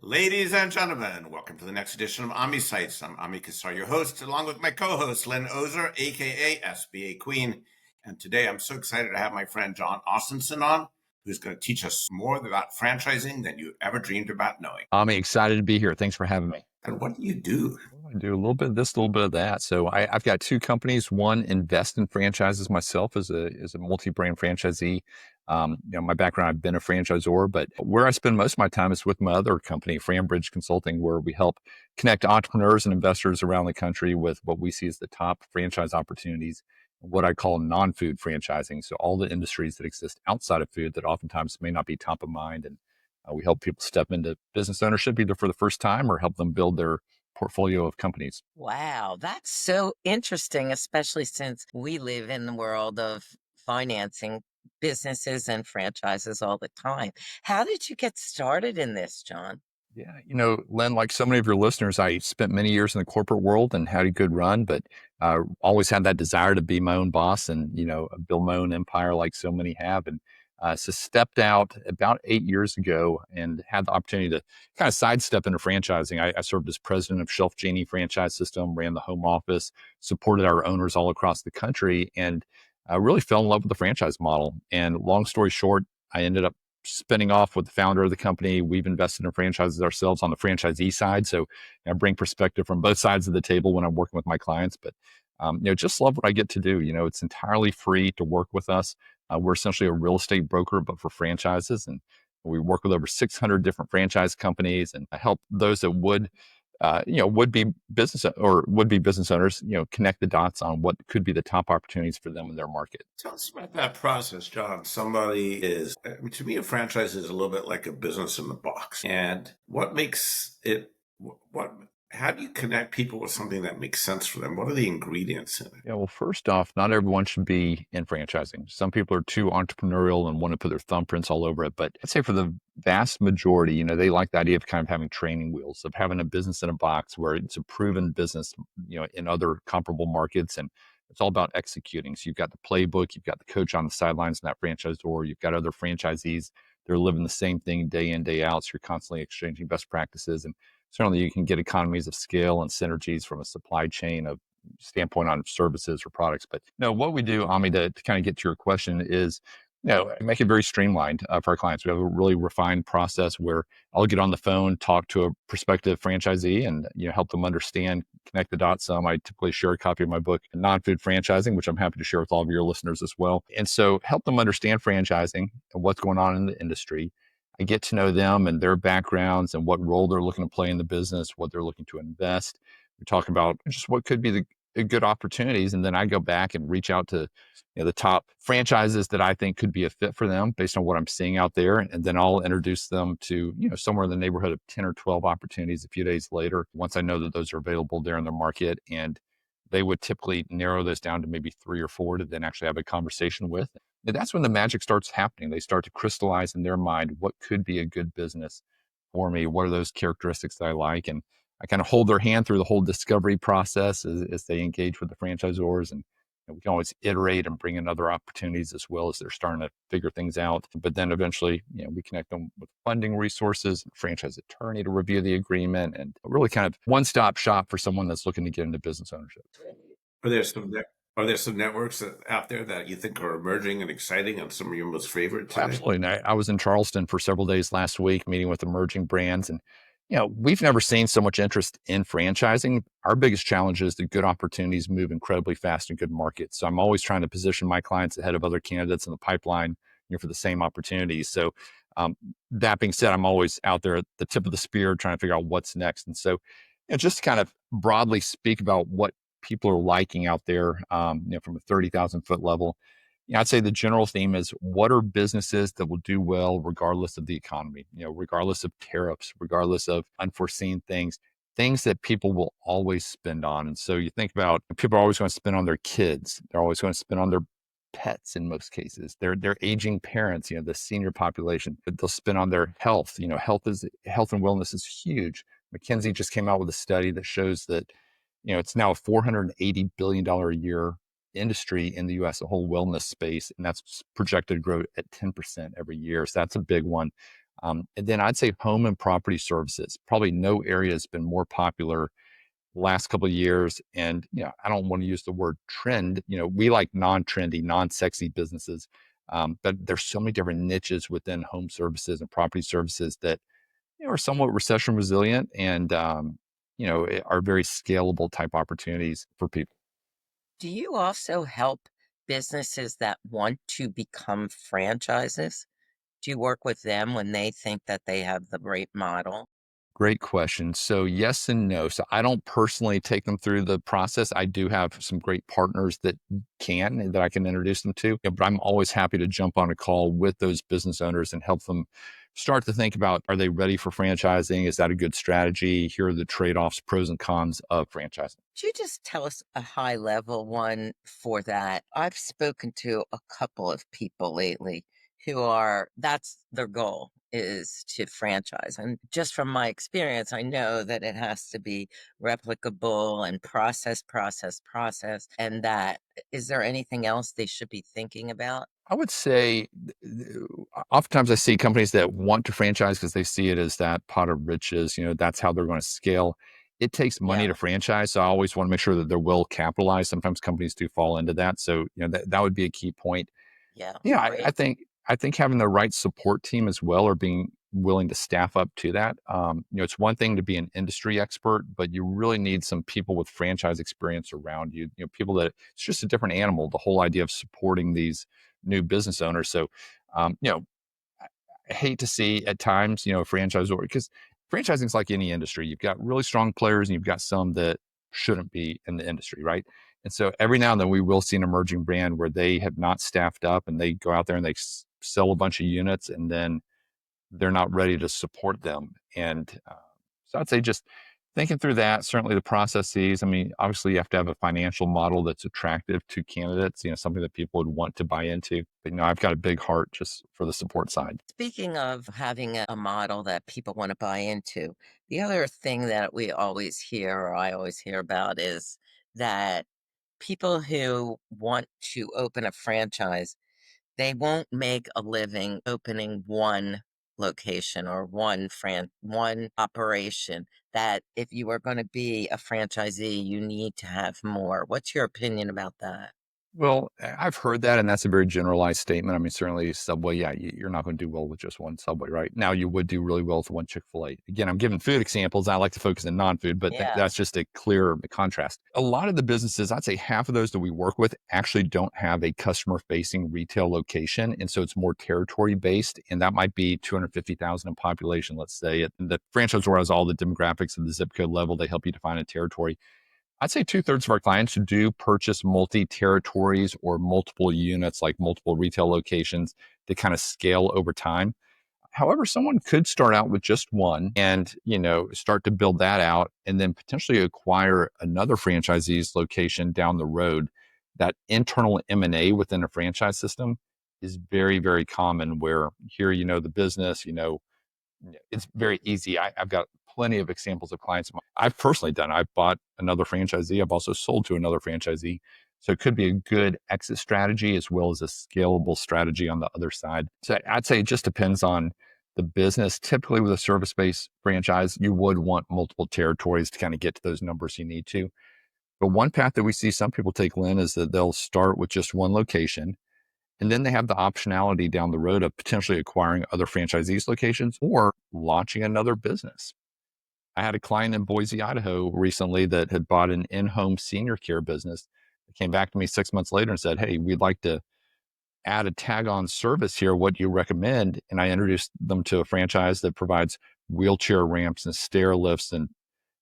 Ladies and gentlemen, welcome to the next edition of AmiSights. I'm Ami Kassar, your host, along with my co-host, Lynn Ozer, aka SBA Queen. And today I'm so excited to have my friend Jon Ostenson on, who's going to teach us more about franchising than you ever dreamed about knowing. I'm excited to be here. Thanks for having me. And what do you do? I do a little bit of this, a little bit of that. So I've got two companies. One, invest in franchises myself as a multi-brand franchisee. My background, I've been a franchisor, but where I spend most of my time is with my other company, FranBridge Consulting, where we help connect entrepreneurs and investors around the country with what we see as the top franchise opportunities, what I call non-food franchising. So all the industries that exist outside of food that oftentimes may not be top of mind. And we help people step into business ownership either for the first time or help them build their portfolio of companies. Wow, that's so interesting, especially since we live in the world of financing businesses and franchises all the time. How did you get started in this, Jon? Yeah, Len, like so many of your listeners, I spent many years in the corporate world and had a good run, but always had that desire to be my own boss and, build my own empire like so many have. And so stepped out about 8 years ago and had the opportunity to kind of sidestep into franchising. I served as president of Shelf Genie franchise system, ran the home office, supported our owners all across the country, and I really fell in love with the franchise model. And long story short, I ended up spinning off with the founder of the company. We've invested in franchises ourselves on the franchisee side. So I bring perspective from both sides of the table when I'm working with my clients, but just love what I get to do. It's entirely free to work with us. We're essentially a real estate broker, but for franchises. And we work with over 600 different franchise companies and I help those that would be business owners, connect the dots on what could be the top opportunities for them in their market. Tell us about that process, Jon. To me, a franchise is a little bit like a business in the box. And what makes it, how do you connect people with something that makes sense for them? What are the ingredients in it? Yeah, well, first off, not everyone should be in franchising. Some people are too entrepreneurial and want to put their thumbprints all over it. But I'd say for the vast majority, they like the idea of kind of having training wheels, of having a business in a box where it's a proven business, in other comparable markets. And it's all about executing. So you've got the playbook, you've got the coach on the sidelines in that franchisor, you've got other franchisees. They're living the same thing day in, day out. So you're constantly exchanging best practices. And certainly you can get economies of scale and synergies from a supply chain of standpoint on services or products. But no, what we do, Ami, to kind of get to your question is, make it very streamlined for our clients. We have a really refined process where I'll get on the phone, talk to a prospective franchisee and, help them understand, connect the dots. I typically share a copy of my book, Non-Food Franchising, which I'm happy to share with all of your listeners as well. And so help them understand franchising and what's going on in the industry. I get to know them and their backgrounds and what role they're looking to play in the business, what they're looking to invest. We're talking about just what could be the good opportunities. And then I go back and reach out to the top franchises that I think could be a fit for them based on what I'm seeing out there. And then I'll introduce them to, somewhere in the neighborhood of 10 or 12 opportunities a few days later, once I know that those are available there in the market. And they would typically narrow those down to maybe 3 or 4 to then actually have a conversation with. And that's when the magic starts happening. They start to crystallize in their mind what could be a good business for me. What are those characteristics that I like? And I kind of hold their hand through the whole discovery process as they engage with the franchisors. And we can always iterate and bring in other opportunities as well as they're starting to figure things out. But then eventually, we connect them with funding resources, franchise attorney to review the agreement, and really kind of one-stop shop for someone that's looking to get into business ownership. Are there some networks out there that you think are emerging and exciting and some of your most favorite today? Absolutely. And I was in Charleston for several days last week meeting with emerging brands. And, we've never seen so much interest in franchising. Our biggest challenge is that good opportunities move incredibly fast in good markets. So I'm always trying to position my clients ahead of other candidates in the pipeline, for the same opportunities. So that being said, I'm always out there at the tip of the spear trying to figure out what's next. And so just to kind of broadly speak about what people are liking out there, from a 30,000 foot level. I'd say the general theme is what are businesses that will do well regardless of the economy, regardless of tariffs, regardless of unforeseen things that people will always spend on. And so you think about people are always going to spend on their kids. They're always going to spend on their pets in most cases. They're aging parents, the senior population, but they'll spend on their health. Health and wellness is huge. McKinsey just came out with a study that shows that, it's now a $480 billion a year industry in the US, the whole wellness space, and that's projected to grow at 10% every year. So that's a big one. And then I'd say home and property services. Probably no area has been more popular last couple of years. And, I don't want to use the word trend. We like non-trendy, non-sexy businesses. But there's so many different niches within home services and property services that, are somewhat recession resilient and, are very scalable type opportunities for people. Do you also help businesses that want to become franchises? Do you work with them when they think that they have the right model? Great question. So yes and no. So I don't personally take them through the process. I do have some great partners that that I can introduce them to, but I'm always happy to jump on a call with those business owners and help them start to think about, are they ready for franchising? Is that a good strategy? Here are the trade-offs, pros and cons of franchising. Could you just tell us a high level one for that? I've spoken to a couple of people lately that's their goal is to franchise. And just from my experience, I know that it has to be replicable and process. And that is there anything else they should be thinking about? I would say oftentimes I see companies that want to franchise because they see it as that pot of riches, that's how they're going to scale. It takes money Yeah, to franchise. So I always want to make sure that they're well capitalized. Sometimes companies do fall into that. So, that would be a key point. yeah, Yeah, I great. think having the right support team as well, or being willing to staff up to that. It's one thing to be an industry expert, but you really need some people with franchise experience around you. People that it's just a different animal. The whole idea of supporting these new business owners. So, I hate to see at times, franchisor, because franchising is like any industry. You've got really strong players and you've got some that shouldn't be in the industry, right? And so every now and then we will see an emerging brand where they have not staffed up and they go out there and they sell a bunch of units and then they're not ready to support them. And so I'd say just thinking through that, certainly the processes. I mean, obviously you have to have a financial model that's attractive to candidates, something that people would want to buy into. But, I've got a big heart just for the support side. Speaking of having a model that people want to buy into, the other thing that we always hear, or I always hear about, is that people who want to open a franchise, they won't make a living opening one location or one operation. That if you are going to be a franchisee, you need to have more. What's your opinion about that? Well, I've heard that, and that's a very generalized statement. I mean, certainly Subway, yeah, you're not going to do well with just one Subway, right? Now, you would do really well with one Chick-fil-A. Again, I'm giving food examples. I like to focus on non-food, but Yeah. that's just a clear contrast. A lot of the businesses, I'd say half of those that we work with actually don't have a customer-facing retail location, and so it's more territory-based, and that might be 250,000 in population, let's say. The franchisor has all the demographics at the zip code level. They help you define a territory. I'd say two-thirds of our clients do purchase multi-territories or multiple units, like multiple retail locations to kind of scale over time. However, someone could start out with just one and, start to build that out and then potentially acquire another franchisee's location down the road. That internal M&A within a franchise system is very, very common where here, the business, it's very easy. I've got plenty of examples of clients I've personally done. I've bought another franchisee. I've also sold to another franchisee. So it could be a good exit strategy as well as a scalable strategy on the other side. So I'd say it just depends on the business. Typically with a service-based franchise, you would want multiple territories to kind of get to those numbers you need to. But one path that we see some people take, Lynn, is that they'll start with just one location. And then they have the optionality down the road of potentially acquiring other franchisees locations or launching another business. I had a client in Boise, Idaho recently that had bought an in-home senior care business. They came back to me 6 months later and said, "Hey, we'd like to add a tag-on service here. What do you recommend?" And I introduced them to a franchise that provides wheelchair ramps and stair lifts and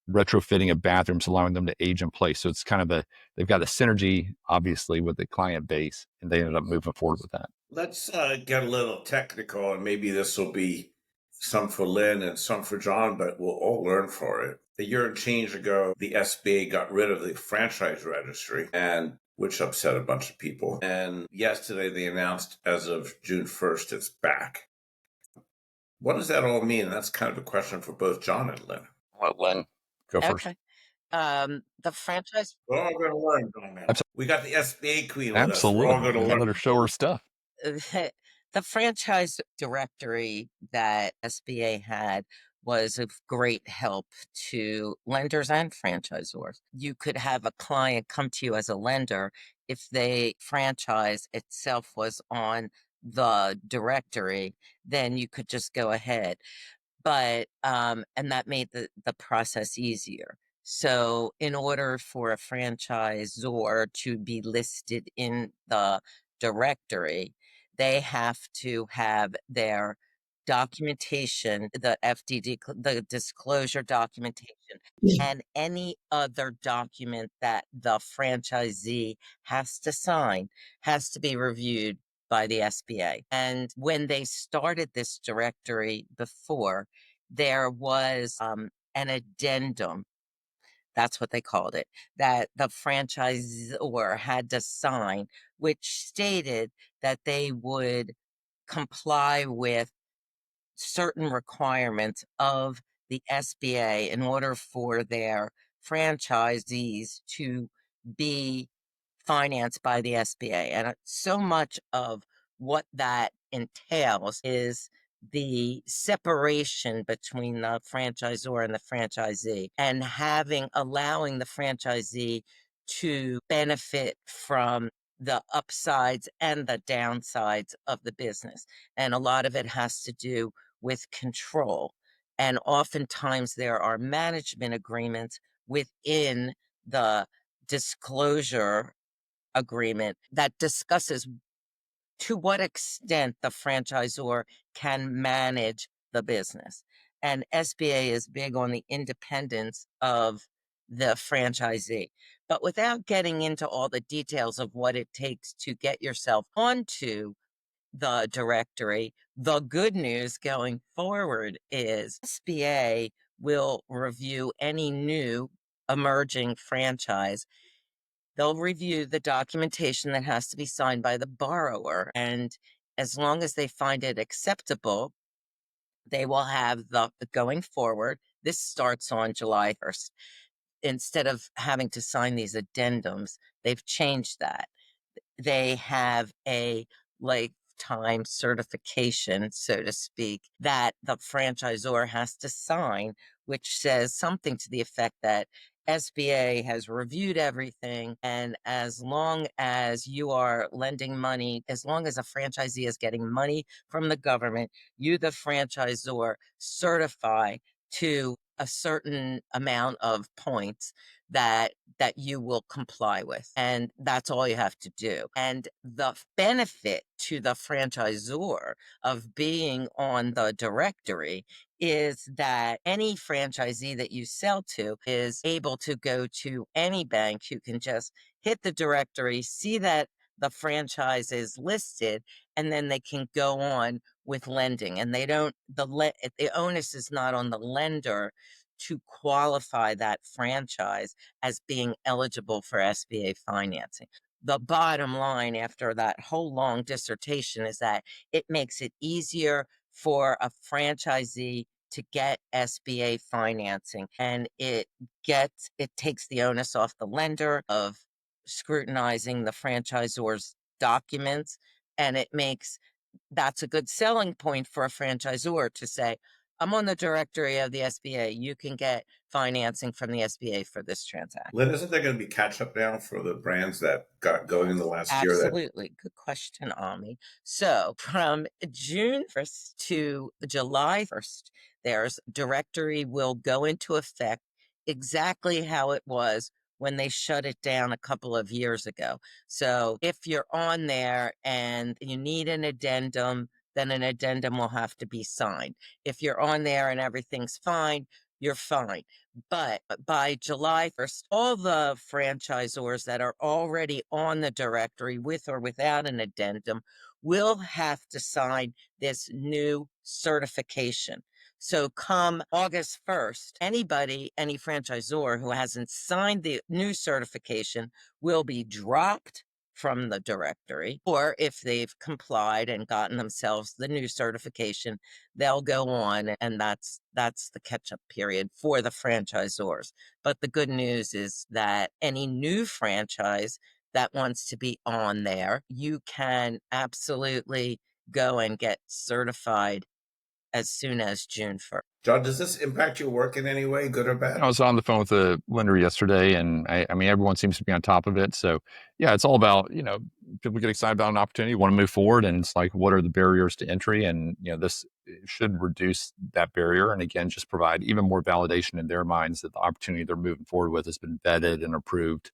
retrofitting of bathrooms, allowing them to age in place. So it's kind of they've got a synergy, obviously, with the client base, and they ended up moving forward with that. Let's get a little technical, and maybe this will be some for Lynn and some for John, but we'll all learn for it. A year and change ago, the SBA got rid of the franchise registry, and which upset a bunch of people. And yesterday they announced as of June 1st, it's back. What does that all mean? That's kind of a question for both John and Lynn. Well, Lynn, go first. Okay. The franchise We're all going to learn, John. We got the SBA queen with us. We're all Absolutely. going to Let learn. her show her stuff. The franchise directory that SBA had was of great help to lenders and franchisors. You could have a client come to you as a lender if the franchise itself was on the directory, then you could just go ahead. But and that made the process easier. So in order for a franchisor to be listed in the directory, they have to have their documentation, the FDD, the disclosure documentation, and any other document that the franchisee has to sign has to be reviewed by the SBA. And when they started this directory before, there was an addendum, that's what they called it, that the franchisor had to sign, which stated that they would comply with certain requirements of the SBA in order for their franchisees to be financed by the SBA. And so much of what that entails is the separation between the franchisor and the franchisee, and allowing the franchisee to benefit from the upsides and the downsides of the business. And a lot of it has to do with control. And oftentimes there are management agreements within the disclosure agreement that discusses to what extent the franchisor can manage the business. And SBA is big on the independence of the franchisee. But without getting into all the details of what it takes to get yourself onto the directory, the good news going forward is SBA will review any new emerging franchise. They'll review the documentation that has to be signed by the borrower. And as long as they find it acceptable, they will have the going forward. This starts on July 1st. Instead of having to sign these addendums, they've changed that. They have a lifetime certification, so to speak, that the franchisor has to sign, which says something to the effect that SBA has reviewed everything. And as long as you are lending money, as long as a franchisee is getting money from the government, you, the franchisor, certify to a certain amount of points that you will comply with. And that's all you have to do. And the benefit to the franchisor of being on the directory is that any franchisee that you sell to is able to go to any bank who can just hit the directory, see that the franchise is listed, and then they can go on with lending. And they don't, the onus is not on the lender to qualify that franchise as being eligible for SBA financing. The bottom line after that whole long dissertation is that it makes it easier for a franchisee to get SBA financing, and it takes the onus off the lender of scrutinizing the franchisor's documents, and that's a good selling point for a franchisor to say, I'm on the directory of the SBA. You can get financing from the SBA for this transaction. Lynn, isn't there going to be catch up now for the brands that got going in the last year? Absolutely. Good question, Ami. So from June 1st to July 1st, there's directory will go into effect exactly how it was when they shut it down a couple of years ago. So if you're on there and you need an addendum, then an addendum will have to be signed. If you're on there and everything's fine, you're fine. But by July 1st, all the franchisors that are already on the directory with or without an addendum will have to sign this new certification. So come August 1st, any franchisor who hasn't signed the new certification will be dropped from the directory, or if they've complied and gotten themselves the new certification, they'll go on, and that's the catch-up period for the franchisors. But the good news is that any new franchise that wants to be on there, you can absolutely go and get certified as soon as June 1st. John, does this impact your work in any way, good or bad? I was on the phone with a lender yesterday, and I mean, everyone seems to be on top of it. So, yeah, it's all about, people get excited about an opportunity, want to move forward, and it's like, what are the barriers to entry? And, this should reduce that barrier. And again, just provide even more validation in their minds that the opportunity they're moving forward with has been vetted and approved,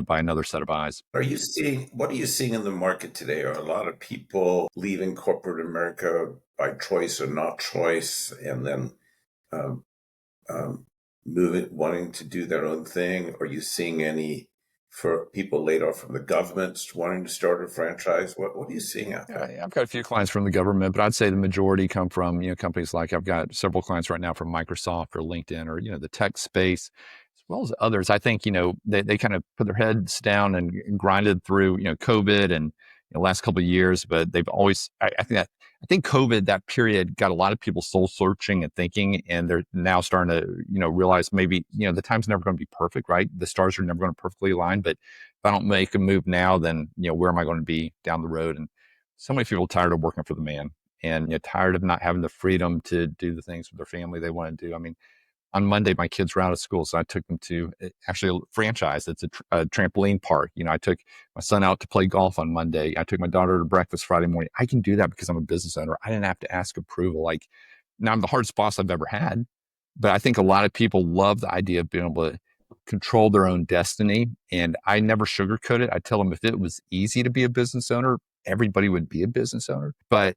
by another set of eyes. What are you seeing in the market today? Are a lot of people leaving corporate America by choice or not choice, and then um, wanting to do their own thing? Are you seeing any for people laid off from the government wanting to start a franchise? What are you seeing out there? Yeah, I've got a few clients from the government, but I'd say the majority come from, companies like I've got several clients right now from Microsoft or LinkedIn or, the tech space, as well as others. I think, they kind of put their heads down and grinded through, COVID and the last couple of years, but they've always, I think COVID, that period got a lot of people soul searching and thinking, and they're now starting to, realize maybe, the time's never going to be perfect, right? The stars are never going to perfectly align, but if I don't make a move now, then, where am I going to be down the road? And so many people are tired of working for the man and, tired of not having the freedom to do the things with their family they want to do. I mean, on Monday, my kids were out of school, so I took them to actually a franchise. It's a trampoline park. I took my son out to play golf on Monday. I took my daughter to breakfast Friday morning. I can do that because I'm a business owner. I didn't have to ask approval. Like, now I'm the hardest boss I've ever had, but I think a lot of people love the idea of being able to control their own destiny. And I never sugarcoat it. I tell them if it was easy to be a business owner, everybody would be a business owner. But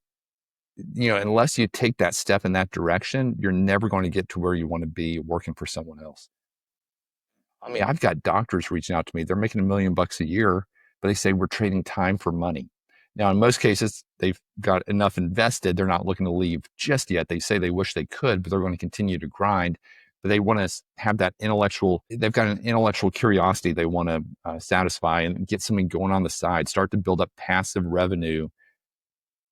unless you take that step in that direction, you're never going to get to where you want to be working for someone else. I mean, I've got doctors reaching out to me. They're making $1 million a year, but they say we're trading time for money. Now, in most cases, they've got enough invested. They're not looking to leave just yet. They say they wish they could, but they're going to continue to grind. But they want to have that they've got an intellectual curiosity they want to satisfy and get something going on the side, start to build up passive revenue.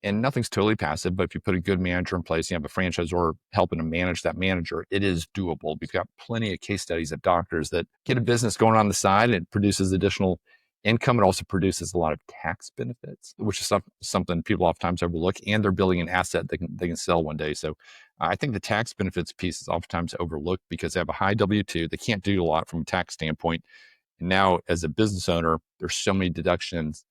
And nothing's totally passive, but if you put a good manager in place, you have a franchisor helping to manage that manager, it is doable. We've got plenty of case studies of doctors that get a business going on the side. And it produces additional income. It also produces a lot of tax benefits, which is something people oftentimes overlook. And they're building an asset they can sell one day. So I think the tax benefits piece is oftentimes overlooked because they have a high W-2. They can't do a lot from a tax standpoint. And now, as a business owner, there's so many deductions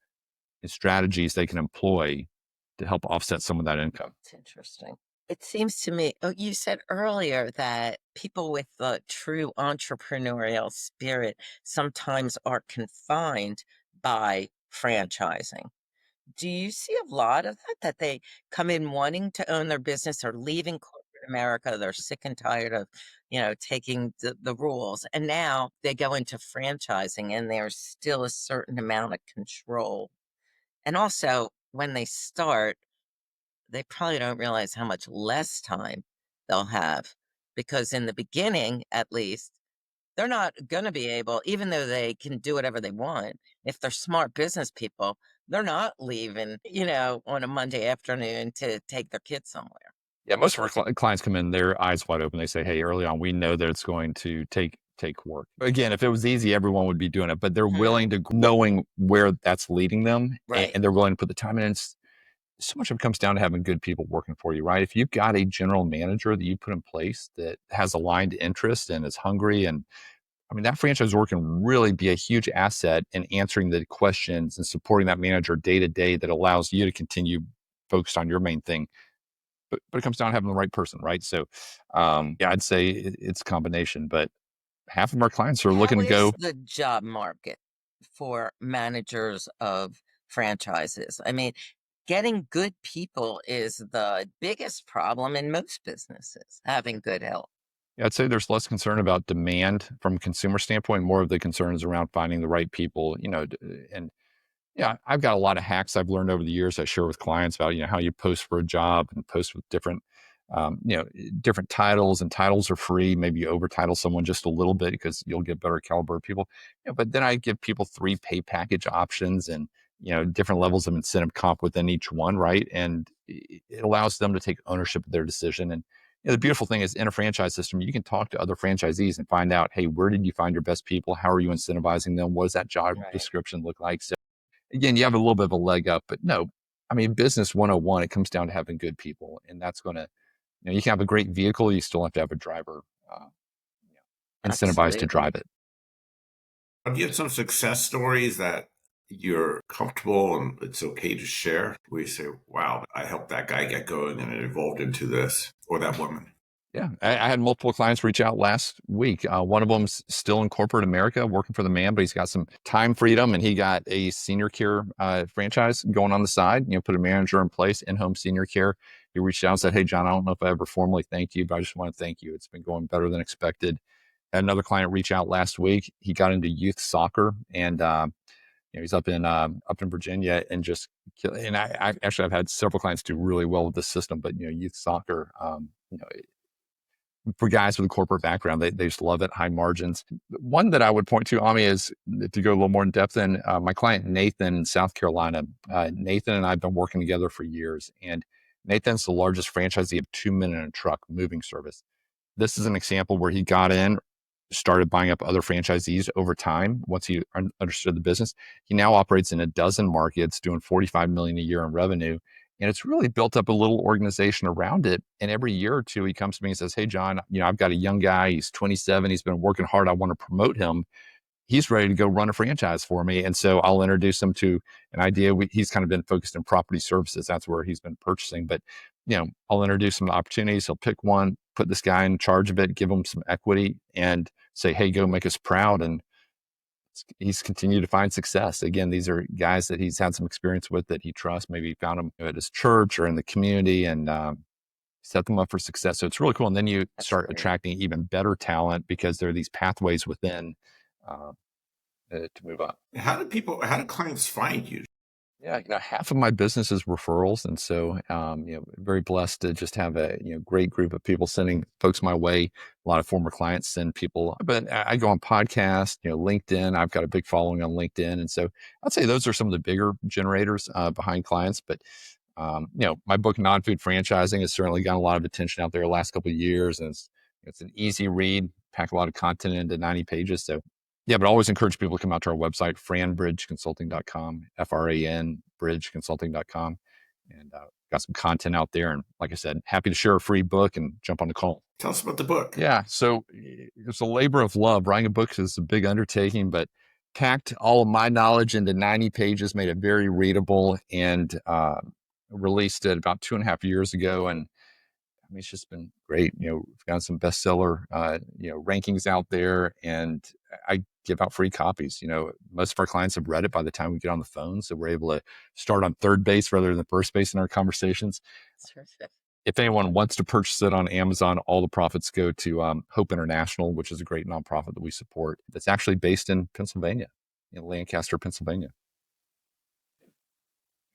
and strategies they can employ to help offset some of that income. It's interesting. It seems to me, you said earlier that people with the true entrepreneurial spirit sometimes are confined by franchising. Do you see a lot of that they come in wanting to own their business or leaving corporate America? They're sick and tired of, taking the rules. And now they go into franchising and there's still a certain amount of control. And also, when they start, they probably don't realize how much less time they'll have because in the beginning, at least, they're not going to be able, even though they can do whatever they want, if they're smart business people, they're not leaving, on a Monday afternoon to take their kids somewhere. Yeah, most of our clients come in, their eyes wide open. They say, hey, early on, we know that it's going to take work. Again, if it was easy, everyone would be doing it, but they're willing to, knowing where that's leading them, Right. and they're willing to put the time in. So much of it comes down to having good people working for you, right? If you've got a general manager that you put in place that has aligned interest and is hungry, and I mean, that franchisor can really be a huge asset in answering the questions and supporting that manager day to day that allows you to continue focused on your main thing. But it comes down to having the right person, right? So, yeah, I'd say it's a combination, but half of our clients are looking to go. How is the job market for managers of franchises? I mean, getting good people is the biggest problem in most businesses, having good help. Yeah, I'd say there's less concern about demand from a consumer standpoint. More of the concern is around finding the right people, and yeah, I've got a lot of hacks I've learned over the years I share with clients about, how you post for a job and post with different, different titles, and titles are free. Maybe you over title someone just a little bit because you'll get better caliber of people. But then I give people 3 pay package options and, different levels of incentive comp within each one. Right. And it allows them to take ownership of their decision. And the beautiful thing is in a franchise system, you can talk to other franchisees and find out, hey, where did you find your best people? How are you incentivizing them? What does that job description look like? So again, you have a little bit of a leg up, but no, I mean, business 101, it comes down to having good people. And that's going to, you can have a great vehicle. You still have to have a driver incentivized to Absolutely. drive it. Have you had some success stories that you're comfortable and it's okay to share? Where you say, wow, I helped that guy get going and it evolved into this, or that woman? Yeah, I had multiple clients reach out last week. One of them's still in corporate America, working for the man, but he's got some time freedom, and he got a senior care franchise going on the side. Put a manager in place, in-home senior care. He reached out and said, "Hey, John, I don't know if I ever formally thanked you, but I just want to thank you. It's been going better than expected." Had another client reach out last week. He got into youth soccer, and he's up in Virginia, and I've had several clients do really well with the system, but youth soccer. For guys with a corporate background, they just love it, high margins. One that I would point to, Ami, is to go a little more in depth in my client, Nathan in South Carolina. Nathan and I have been working together for years, and Nathan's the largest franchisee of 2 Men in a Truck moving service. This is an example where he got in, started buying up other franchisees over time. Once he understood the business, he now operates in a dozen markets, doing $45 million a year in revenue. And it's really built up a little organization around it. And every year or two, he comes to me and says, "Hey, John, I've got a young guy. He's 27. He's been working hard. I want to promote him. He's ready to go run a franchise for me." And so I'll introduce him to an idea. He's kind of been focused in property services. That's where he's been purchasing. But, I'll introduce him to opportunities. He'll pick one, put this guy in charge of it, give him some equity, and say, "Hey, go make us proud." And he's continued to find success. Again, these are guys that he's had some experience with that he trusts. Maybe he found them at his church or in the community, and set them up for success. So it's really cool. And then you That's start great. attracting even better talent because there are these pathways within to move up. How do clients find you? Yeah, half of my business is referrals, and so very blessed to just have a great group of people sending folks my way. A lot of former clients send people, but I go on podcasts, LinkedIn. I've got a big following on LinkedIn, and so I'd say those are some of the bigger generators behind clients. But my book Non-Food Franchising has certainly gotten a lot of attention out there the last couple of years, and it's an easy read, pack a lot of content into 90 pages. So yeah, but I always encourage people to come out to our website, FranBridgeConsulting.com, FRAN, bridgeconsulting.com, and got some content out there. And like I said, happy to share a free book and jump on the call. Tell us about the book. Yeah, so it's a labor of love. Writing a book is a big undertaking, but packed all of my knowledge into 90 pages, made it very readable, and released it about 2.5 years ago. And I mean, it's just been great. We've got some bestseller, rankings out there, and I give out free copies. Most of our clients have read it by the time we get on the phone. So we're able to start on third base rather than first base in our conversations. Terrific. If anyone wants to purchase it on Amazon, all the profits go to Hope International, which is a great nonprofit that we support. That's actually based in Pennsylvania, in Lancaster, Pennsylvania.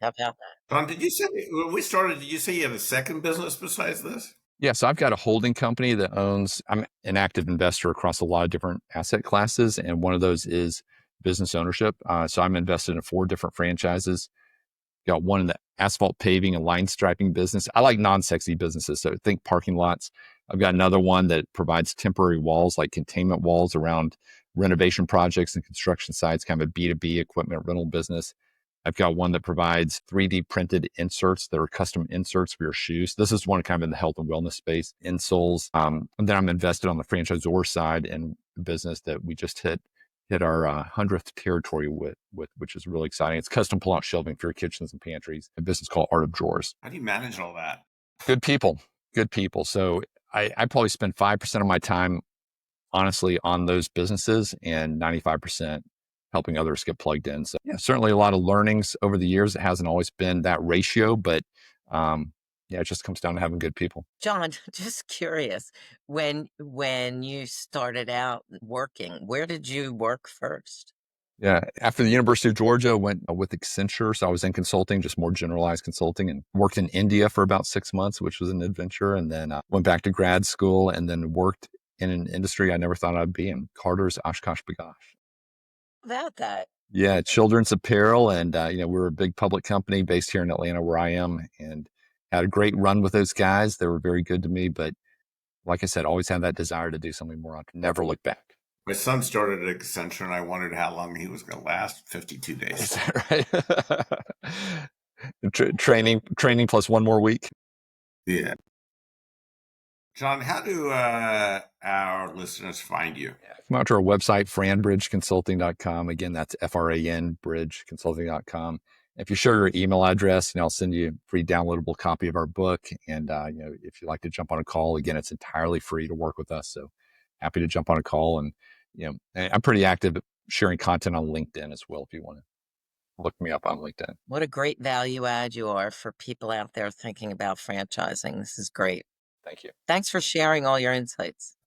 How about that? Don, did you say when we started, did you say you have a second business besides this? Yeah, so I've got a holding company that I'm an active investor across a lot of different asset classes. And one of those is business ownership. So I'm invested in 4 different franchises. Got one in the asphalt paving and line striping business. I like non-sexy businesses. So think parking lots. I've got another one that provides temporary walls, like containment walls around renovation projects and construction sites, kind of a B2B equipment rental business. I've got one that provides 3D printed inserts that are custom inserts for your shoes. This is one kind of in the health and wellness space, insoles. And then I'm invested on the franchisor side in a business that we just hit our 100th territory with, which is really exciting. It's custom pull-out shelving for your kitchens and pantries, a business called Art of Drawers. How do you manage all that? Good people. So I probably spend 5% of my time, honestly, on those businesses and 95% helping others get plugged in. So yeah, certainly a lot of learnings over the years. It hasn't always been that ratio, but it just comes down to having good people. John, just curious, when you started out working, where did you work first? Yeah, after the University of Georgia, I went with Accenture. So I was in consulting, just more generalized consulting, and worked in India for about 6 months, which was an adventure. And then went back to grad school and then worked in an industry I never thought I'd be in, Carter's Oshkosh B'gosh. About that. Yeah, children's apparel. And, we're a big public company based here in Atlanta where I am, and had a great run with those guys. They were very good to me. But like I said, always had that desire to do something more. Never look back. My son started at Accenture, and I wondered how long he was going to last. 52 days. Is that right? Training plus one more week. Yeah. Jon, how do our listeners find you? Come out to our website, FranBridgeConsulting.com. Again, that's FRAN bridgeconsulting.com. If you share your email address, I'll send you a free downloadable copy of our book. And if you'd like to jump on a call, again, it's entirely free to work with us. So happy to jump on a call. And I'm pretty active at sharing content on LinkedIn as well if you want to look me up on LinkedIn. What a great value add you are for people out there thinking about franchising. This is great. Thank you. Thanks for sharing all your insights.